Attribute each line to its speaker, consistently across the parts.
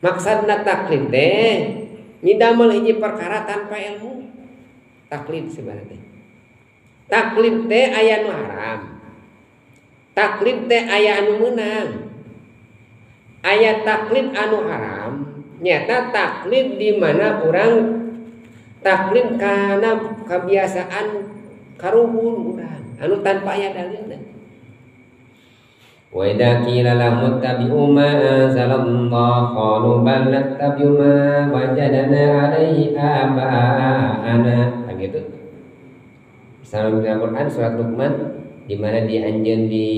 Speaker 1: Maksudna taklid teh ngidamel hiji perkara tanpa ilmu. Taklid sebenarnya. Taklid teh aya nu haram. Taklid teh aya anu meunang. Aya taklid anu haram, nyata taklid di mana orang taklid karena kebiasaan karuhun urang anu tanpa aya dalilna. Wa idza qila lahum ittabi'u ma anzalallah qalu bal nattabi'u ma wajadna 'alaihi aba'ana. Gitu. Misalnya dalam Quran surat Luqman di mana dianjeun di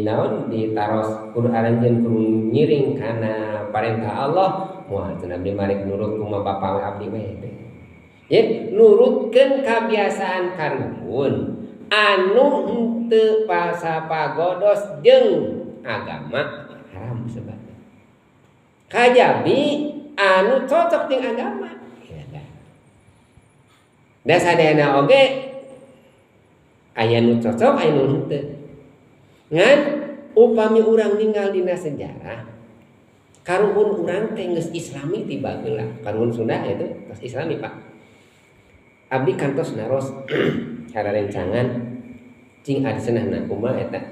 Speaker 1: naon ditaros kudu aranjeun kudu ngiring kana perintah Allah moal cenah abdi mari nurut kumaha bapa abdi we teh. Ye nurutkeun kabiasaan karuhun anu henteu pasapagodos jeung agama haram sebenarnya. Kajabi anu cocok jeung agama. Da sadayana oge aya nu cocok aya nu henteu. Ngan upami urang ninggal dina sejarah karuhun urang teh geus islami tiba heula. Karuhun Sunda itu geus islami Pak. Abdi kantos naros karerencangan cing adeunahna kumaha eta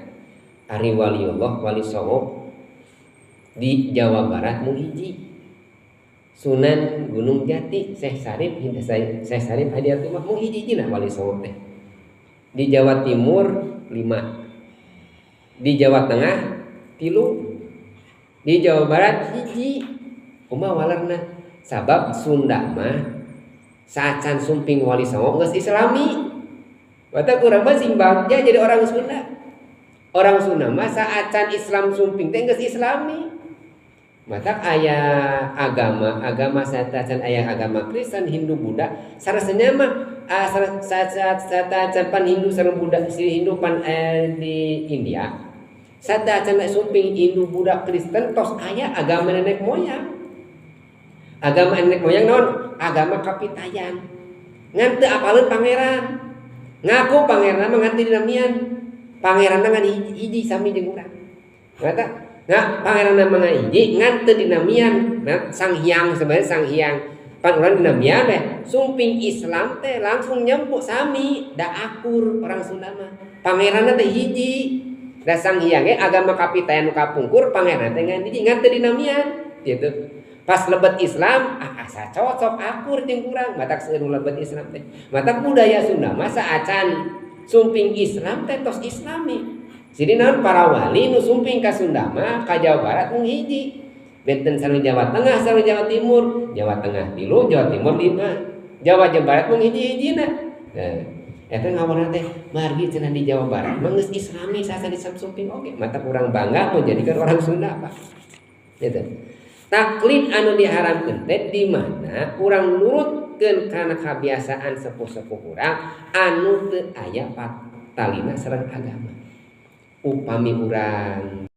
Speaker 1: Ari Waliullah Wali Songo di Jawa Barat mung hiji. Sunan Gunung Jati Syekh Sarif Hadiatullah mung hiji-hijina Wali Songo teh. Di Jawa Timur 5, di Jawa Tengah 3, di Jawa Barat hiji. Kumaha walerna? Sabab Sunda mah saacan sumping Wali Songo geus islami. Batak urang mah simbagja jadi orang Sunda. Orang Sunda mah saacan Islam sumping teh geus islami. Batak aya agama saacan aya agama Kristen, Hindu, Buddha. Sarasana mah saacan pan Hindu sareng Buddha si Hindu pan di India. Saacan sumping Hindu, Buddha, Kristen tos aya agama nenek moyang. Agama nenek moyang naon? Agama kapitayan. Ngan teu apaleun pangeran. Ngaku pangeran mah ngan teu dinamian. Pangeran ngan hiji sami jeung urang. Kata, nah pangeran mah hiji ngan teu dinamian. Nah, Sang Hyang sebenarnya Sang Hyang. Pan urang dinamian teh sumping Islam teh langsung nyempu sami da akur orang Sunda mah. Pangeranna teh hiji. Da Sang Hyang ge agama kapitayan nu kapungkur pangeran teh ngan hiji ngan teu dinamian gitu. Pas lebet Islam asa cocok akur jeung urang matak seueur lebet Islam teh. Matak budaya Sunda mah saacan sumping Islam teh tos islami. Jadi naon para wali nu sumping ka Sunda mah ka Jawa Barat mung hiji. Benten sareng Jawa Tengah sareng Jawa Timur. Jawa Tengah 3, Jawa Timur 5. Jawa Barat mung hiji-hijina. Nah, eta ngawarna teh margi cenah di Jawa Barat mah geus islami sasa disam sumping oge. Matak urang bangga menjadikan orang Sunda Pak. Gitu. Taklid anu diharamkeun teh di mana urang nurutkeun kana kebiasaan sepuh-sepuh urang anu teu aya patalina sareng agama. Upami urang